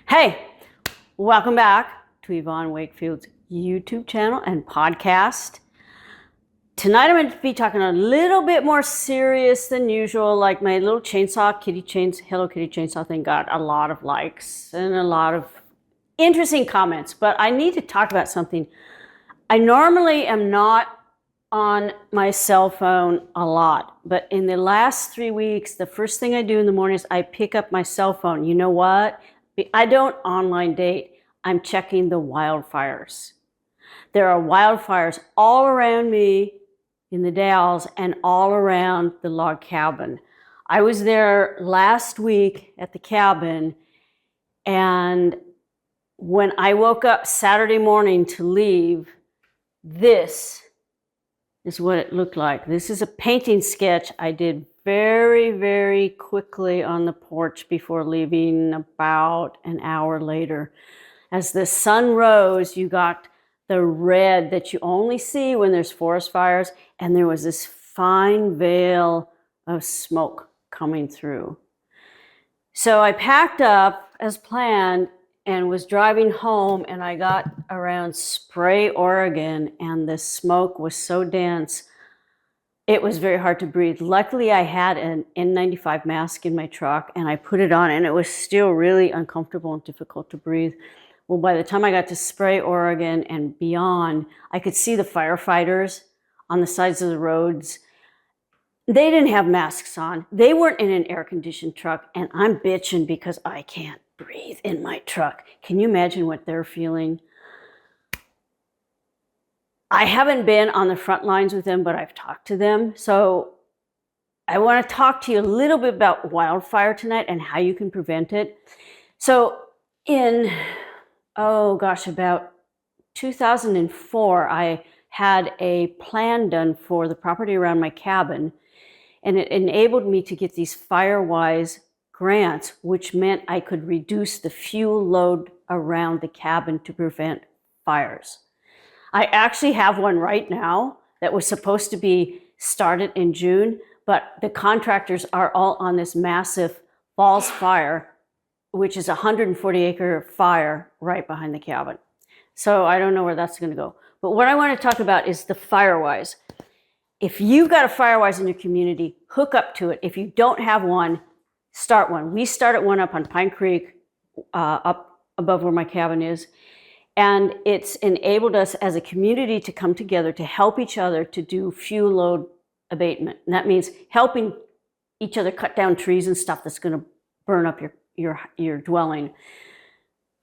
Hey, welcome back to Yvonne Wakefield's YouTube channel and podcast. Tonight I'm going to be talking a little bit more serious than usual, like my little chainsaw, Hello Kitty chainsaw thing got a lot of likes and a lot of interesting comments, but I need to talk about something. I normally am not on my cell phone a lot, but in the last 3 weeks, the first thing I do in the morning is I pick up my cell phone. You know what? I don't online date. I'm checking the wildfires. There are wildfires all around me in the Dalles and all around the log cabin. I was there last week at the cabin, and when I woke up Saturday morning to leave, this is what it looked like. This is a painting sketch I did very, very quickly on the porch before leaving about an hour later. As the sun rose, you got the red that you only see when there's forest fires, and there was this fine veil of smoke coming through. So I packed up as planned and was driving home, and I got around Spray, Oregon, and the smoke was so dense it was very hard to breathe. Luckily, I had an N95 mask in my truck, and I put it on, and it was still really uncomfortable and difficult to breathe. Well, by the time I got to Spray, Oregon, and beyond, I could see the firefighters on the sides of the roads. They didn't have masks on. They weren't in an air-conditioned truck, and I'm bitching because I can't breathe in my truck. Can you imagine what they're feeling? I haven't been on the front lines with them, but I've talked to them. So I want to talk to you a little bit about wildfire tonight and how you can prevent it. So in, about 2004, I had a plan done for the property around my cabin, and it enabled me to get these FireWise grants, which meant I could reduce the fuel load around the cabin to prevent fires. I actually have one right now that was supposed to be started in June, but the contractors are all on this massive falls fire, which is a 140-acre fire right behind the cabin. So I don't know where that's going to go. But what I want to talk about is the FireWise. If you've got a FireWise in your community, hook up to it. If you don't have one, start one. We started one up on Pine Creek, up above where my cabin is. And it's enabled us as a community to come together to help each other to do fuel load abatement. And that means helping each other cut down trees and stuff that's going to burn up your dwelling.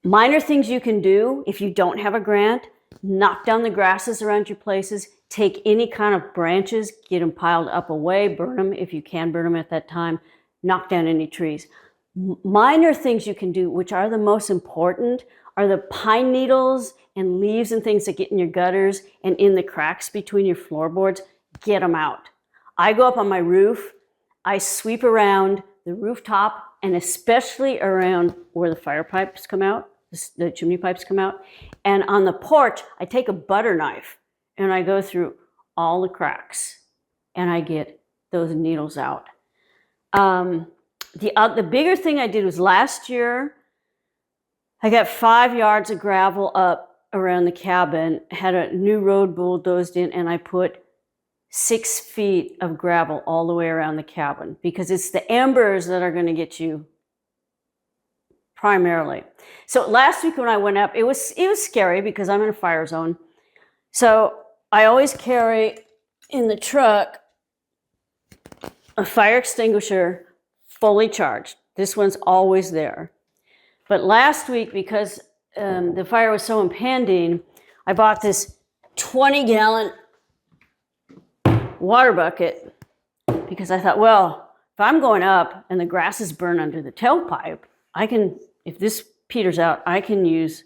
Minor things you can do if you don't have a grant: knock down the grasses around your places, take any kind of branches, get them piled up away, burn them if you can burn them at that time, knock down any trees. Minor things you can do, which are the most important, are the pine needles and leaves and things that get in your gutters and in the cracks between your floorboards. Get them out. I go up on my roof, I sweep around the rooftop, and especially around where the fire pipes come out, the chimney pipes come out. And on the porch, I take a butter knife and I go through all the cracks and I get those needles out. The bigger thing I did was last year, I got 5 yards of gravel up around the cabin, had a new road bulldozed in, and I put 6 feet of gravel all the way around the cabin because it's the embers that are going to get you primarily. So last week when I went up, it was scary because I'm in a fire zone. So I always carry in the truck a fire extinguisher fully charged. This one's always there. But last week, because the fire was so impending, I bought this 20-gallon water bucket because I thought, well, if I'm going up and the grasses burn under the tailpipe, if this peters out, I can use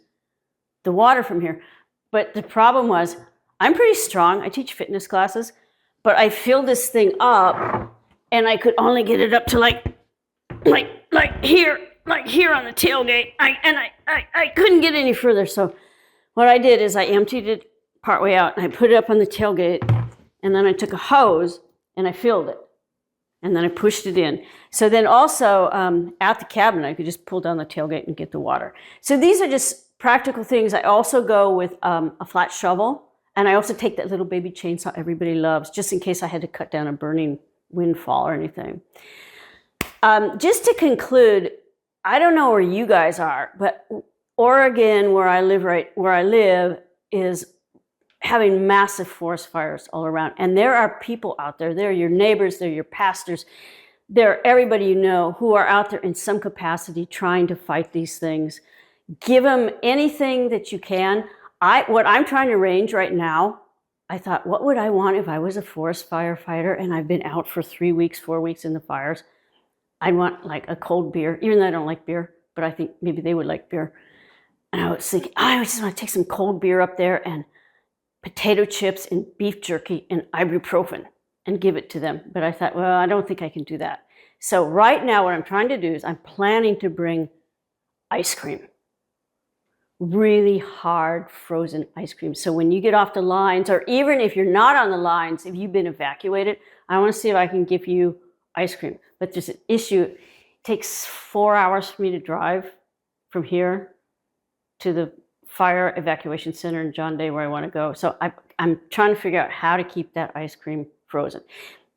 the water from here. But the problem was, I'm pretty strong. I teach fitness classes, but I filled this thing up and I could only get it up to like here on the tailgate. I couldn't get any further. So what I did is I emptied it partway out and I put it up on the tailgate, and then I took a hose and I filled it. And then I pushed it in. So then also at the cabin, I could just pull down the tailgate and get the water. So these are just practical things. I also go with a flat shovel. And I also take that little baby chainsaw everybody loves, just in case I had to cut down a burning windfall or anything. Just to conclude, I don't know where you guys are, but Oregon, where I live, is having massive forest fires all around. And there are people out there. They're your neighbors, they're your pastors, they're everybody you know who are out there in some capacity trying to fight these things. Give them anything that you can. What I'm trying to arrange right now, I thought, what would I want if I was a forest firefighter and I've been out for 3 weeks, 4 weeks in the fires? I'd want like a cold beer, even though I don't like beer, but I think maybe they would like beer. And I was thinking, I just want to take some cold beer up there and potato chips and beef jerky and ibuprofen and give it to them. But I thought, well, I don't think I can do that. So right now what I'm trying to do is I'm planning to bring ice cream. Really hard frozen ice cream. So when you get off the lines, or even if you're not on the lines, if you've been evacuated, I want to see if I can give you ice cream. But there's an issue. It takes 4 hours for me to drive from here to the fire evacuation center in John Day where I want to go. So I'm trying to figure out how to keep that ice cream frozen.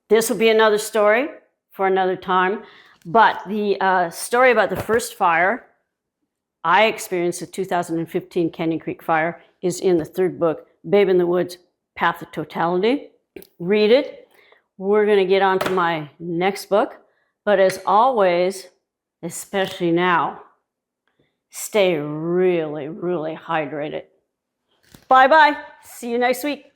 This will be another story for another time. But the story about the first fire I experienced, the 2015 Canyon Creek fire, is in the third book, Babe in the Woods, Path of Totality. Read it. We're going to get on to my next book. But as always, especially now, stay really, really hydrated. Bye-bye. See you next week.